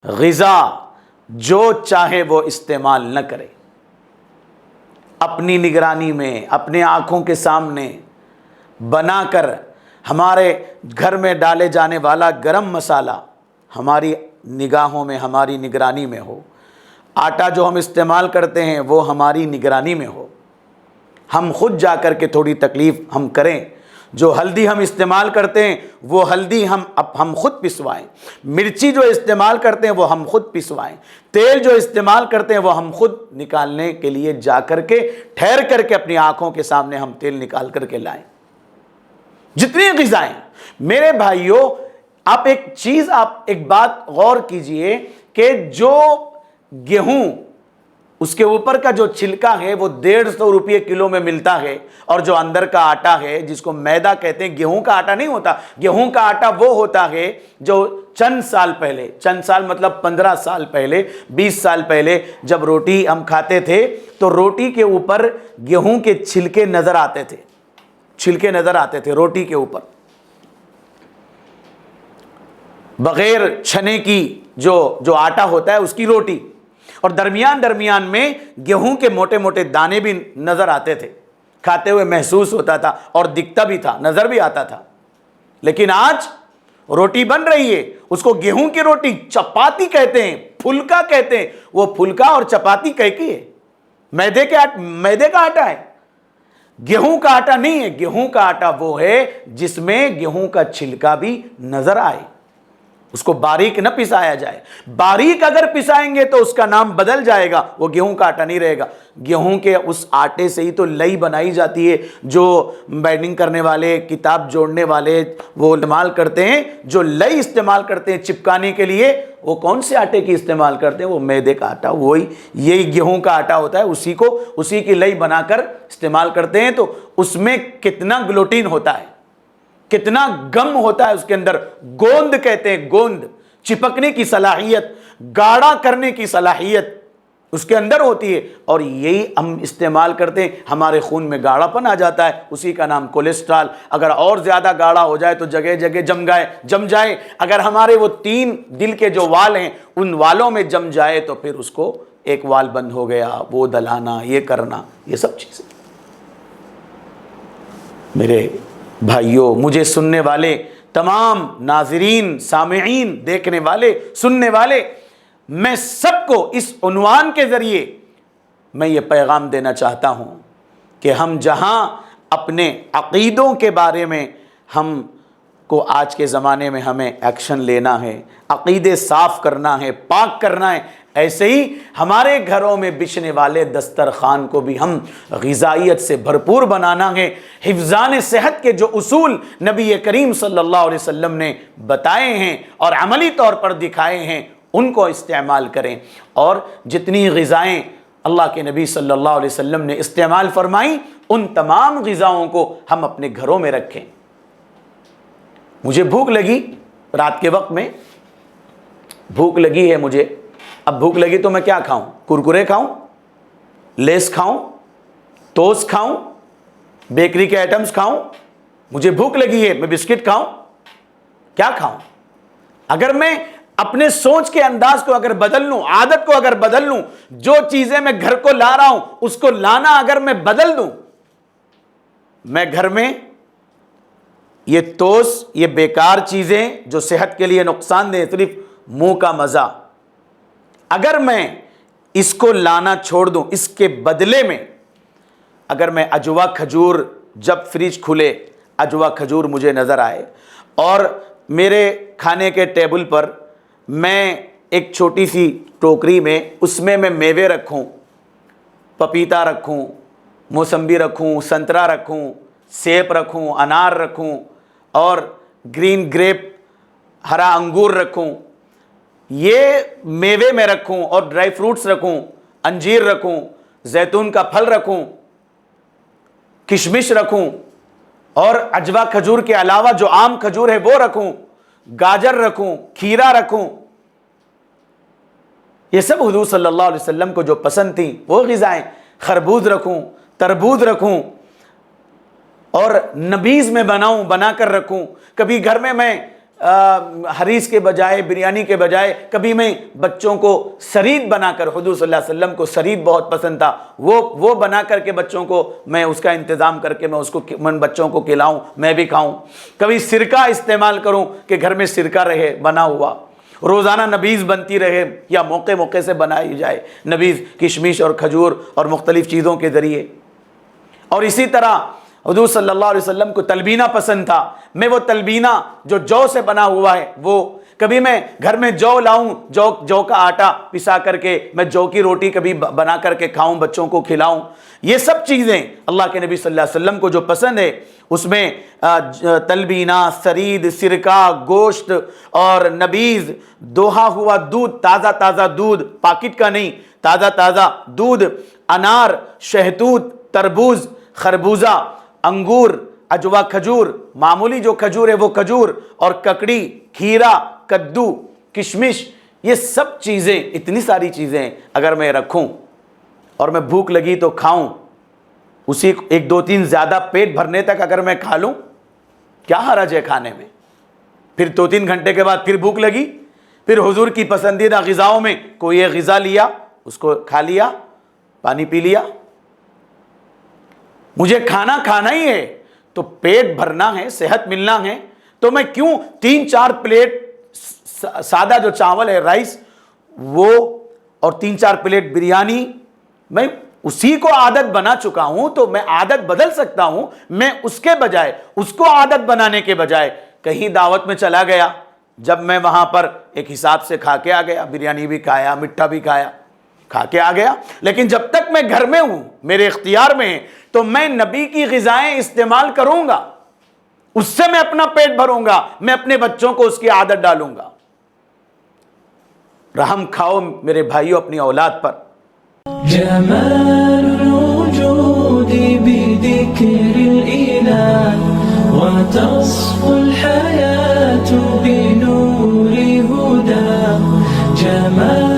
غذا جو چاہے وہ استعمال نہ کرے، اپنی نگرانی میں اپنے آنکھوں کے سامنے بنا کر ہمارے گھر میں ڈالے جانے والا گرم مسالہ ہماری نگاہوں میں ہماری نگرانی میں ہو، آٹا جو ہم استعمال کرتے ہیں وہ ہماری نگرانی میں ہو، ہم خود جا کر کے تھوڑی تکلیف ہم کریں، جو ہلدی ہم استعمال کرتے ہیں وہ ہلدی ہم خود پسوائیں، مرچی جو استعمال کرتے ہیں وہ ہم خود پسوائیں، تیل جو استعمال کرتے ہیں وہ ہم خود نکالنے کے لیے جا کر کے ٹھہر کر کے اپنی آنکھوں کے سامنے ہم تیل نکال کر کے لائیں۔ جتنی غذائیں میرے بھائیوں، آپ ایک بات غور کیجئے کہ جو گیہوں اس کے اوپر کا جو چھلکا ہے وہ 150 روپے کلو میں ملتا ہے، اور جو اندر کا آٹا ہے جس کو میدا کہتے ہیں، گیہوں کا آٹا نہیں ہوتا، گیہوں کا آٹا وہ ہوتا ہے جو چند سال مطلب 15 سال پہلے 20 سال پہلے جب روٹی ہم کھاتے تھے تو روٹی کے اوپر گیہوں کے چھلکے نظر آتے تھے روٹی کے اوپر، بغیر چھنے کی جو آٹا ہوتا ہے اس کی روٹی، اور درمیان میں گیہوں کے موٹے موٹے دانے بھی نظر آتے تھے، کھاتے ہوئے محسوس ہوتا تھا اور دکھتا بھی تھا، نظر بھی آتا تھا۔ لیکن آج روٹی بن رہی ہے، اس کو گیہوں کی روٹی چپاتی کہتے ہیں، پھلکا کہتے ہیں، وہ پھلکا اور چپاتی کی ہے، میدے کا آٹا ہے، گیہوں کا آٹا نہیں ہے۔ گیہوں کا آٹا وہ ہے جس میں گیہوں کا چھلکا بھی نظر آئے، اس کو باریک نہ پسایا جائے، باریک اگر پسائیں گے تو اس کا نام بدل جائے گا، وہ گیہوں کا آٹا نہیں رہے گا۔ گیہوں کے اس آٹے سے ہی تو لئی بنائی جاتی ہے، جو بائنڈنگ کرنے والے کتاب جوڑنے والے وہ استعمال کرتے ہیں، جو لئی استعمال کرتے ہیں چپکانے کے لیے، وہ کون سے آٹے کی استعمال کرتے ہیں؟ وہ میدے کا آٹا، یہی گیہوں کا آٹا ہوتا ہے، اسی کی لئی بنا کر استعمال کرتے ہیں۔ تو اس میں کتنا گلوٹین ہوتا ہے، کتنا گم ہوتا ہے اس کے اندر، گوند کہتے ہیں، گوند، چپکنے کی صلاحیت، گاڑھا کرنے کی صلاحیت اس کے اندر ہوتی ہے، اور یہی ہم استعمال کرتے ہیں، ہمارے خون میں گاڑھا پن آ جاتا ہے، اسی کا نام کولیسٹرول۔ اگر اور زیادہ گاڑھا ہو جائے تو جگہ جگہ جم جائے، اگر ہمارے وہ 3 دل کے جو وال ہیں ان والوں میں جم جائے تو پھر اس کو ایک وال بند ہو گیا، وہ دلانا، یہ کرنا، یہ سب چیزیں۔ میرے بھائیوں، مجھے سننے والے تمام ناظرین، سامعین، دیکھنے والے، سننے والے، میں سب کو اس عنوان کے ذریعے میں یہ پیغام دینا چاہتا ہوں کہ ہم جہاں اپنے عقیدوں کے بارے میں ہم کو آج کے زمانے میں ہمیں ایکشن لینا ہے، عقیدے صاف کرنا ہے، پاک کرنا ہے، ایسے ہی ہمارے گھروں میں بچھنے والے دسترخوان کو بھی ہم غذائیت سے بھرپور بنانا ہے۔ حفظان صحت کے جو اصول نبی کریم صلی اللہ علیہ وسلم نے بتائے ہیں اور عملی طور پر دکھائے ہیں، ان کو استعمال کریں، اور جتنی غذائیں اللہ کے نبی صلی اللہ علیہ وسلم نے استعمال فرمائیں ان تمام غذاؤں کو ہم اپنے گھروں میں رکھیں۔ مجھے بھوک لگی، رات کے وقت میں بھوک لگی ہے مجھے، اب بھوک لگی تو میں کیا کھاؤں؟ کرکرے کھاؤں، لیس کھاؤں، ٹوسٹ کھاؤں، بیکری کے آئٹمز کھاؤں؟ مجھے بھوک لگی ہے، میں بسکٹ کھاؤں؟ کیا کھاؤں؟ اگر میں اپنے سوچ کے انداز کو اگر بدل لوں، عادت کو اگر بدل لوں، جو چیزیں میں گھر کو لا رہا ہوں اس کو لانا اگر میں بدل دوں، میں گھر میں یہ ٹوسٹ، یہ بیکار چیزیں جو صحت کے لیے نقصان دہ، صرف منہ کا مزہ، اگر میں اس کو لانا چھوڑ دوں، اس کے بدلے میں اگر میں اجوا کھجور، جب فریج کھلے اجوا کھجور مجھے نظر آئے، اور میرے کھانے کے ٹیبل پر میں ایک چھوٹی سی ٹوکری میں اس میں میوے رکھوں، پپیتا رکھوں، موسمبی رکھوں، سنترا رکھوں، سیب رکھوں، انار رکھوں، اور گرین گریپ، ہرا انگور رکھوں، یہ میوے میں رکھوں، اور ڈرائی فروٹس رکھوں، انجیر رکھوں، زیتون کا پھل رکھوں، کشمش رکھوں، اور اجوا کھجور کے علاوہ جو عام کھجور ہے وہ رکھوں، گاجر رکھوں، کھیرا رکھوں، یہ سب حضور صلی اللہ علیہ وسلم کو جو پسند تھیں وہ غذائیں، خربوز رکھوں، تربوز رکھوں، اور نبیذ میں بنا کر رکھوں۔ کبھی گھر میں حریص کے بجائے, بریانی کے بجائے کبھی میں بچوں کو سرید بنا کر, حضور صلی اللہ علیہ وسلم کو سرید بہت پسند تھا, وہ بنا کر کے بچوں کو میں اس کا انتظام کر کے میں بچوں کو کھلاؤں, میں بھی کھاؤں. کبھی سرکہ استعمال کروں کہ گھر میں سرکہ رہے بنا ہوا, روزانہ نبیذ بنتی رہے یا موقع موقع سے بنائی جائے نبیذ, کشمش اور کھجور اور مختلف چیزوں کے ذریعے. اور اسی طرح حضور صلی اللہ علیہ وسلم کو تلبینہ پسند تھا, میں وہ تلبینہ جو جو سے بنا ہوا ہے وہ کبھی میں گھر میں جو لاؤں, جو کا آٹا پسا کر کے میں جو کی روٹی کبھی بنا کر کے کھاؤں, بچوں کو کھلاؤں. یہ سب چیزیں اللہ کے نبی صلی اللہ علیہ وسلم کو جو پسند ہے, اس میں تلبینہ, سرید, سرکہ, گوشت اور نبیذ, دوہا ہوا دودھ, تازہ تازہ دودھ, پاکٹ کا نہیں, تازہ تازہ دودھ, انار, شہتوت, تربوز, خربوزہ, انگور, اجوا کھجور, معمولی جو کھجور ہے وہ کھجور, اور ککڑی, کھیرا, کدو, کشمش, یہ سب چیزیں, اتنی ساری چیزیں اگر میں رکھوں اور میں بھوک لگی تو کھاؤں, اسی 1-2-3 زیادہ پیٹ بھرنے تک اگر میں کھا لوں, کیا حرج ہے کھانے میں؟ پھر 2-3 گھنٹے کے بعد پھر بھوک لگی, پھر حضور کی پسندیدہ غذاؤں میں کوئی ایک غذا لیا, اس کو کھا لیا, پانی پی لیا. مجھے کھانا ہی ہے تو پیٹ بھرنا ہے, صحت ملنا ہے, تو میں کیوں 3-4 پلیٹ سادہ جو چاول ہے, رائس, وہ اور 3-4 پلیٹ بریانی, میں اسی کو عادت بنا چکا ہوں تو میں عادت بدل سکتا ہوں. میں اس کے بجائے, اس کو عادت بنانے کے بجائے کہیں دعوت میں چلا گیا, جب میں وہاں پر ایک حساب سے کھا کے آ گیا, بریانی بھی کھایا, مٹھا بھی کھایا, کھا کے آ گیا, لیکن جب تک میں گھر میں ہوں, میرے اختیار میں ہے, تو میں نبی کی غذائیں استعمال کروں گا, اس سے میں اپنا پیٹ بھروں گا, میں اپنے بچوں کو اس کی عادت ڈالوں گا. رحم کھاؤ میرے بھائیوں اپنی اولاد پر. جمال الوجود بذكر الإله وتصفو الحياة بنور هداه. جمال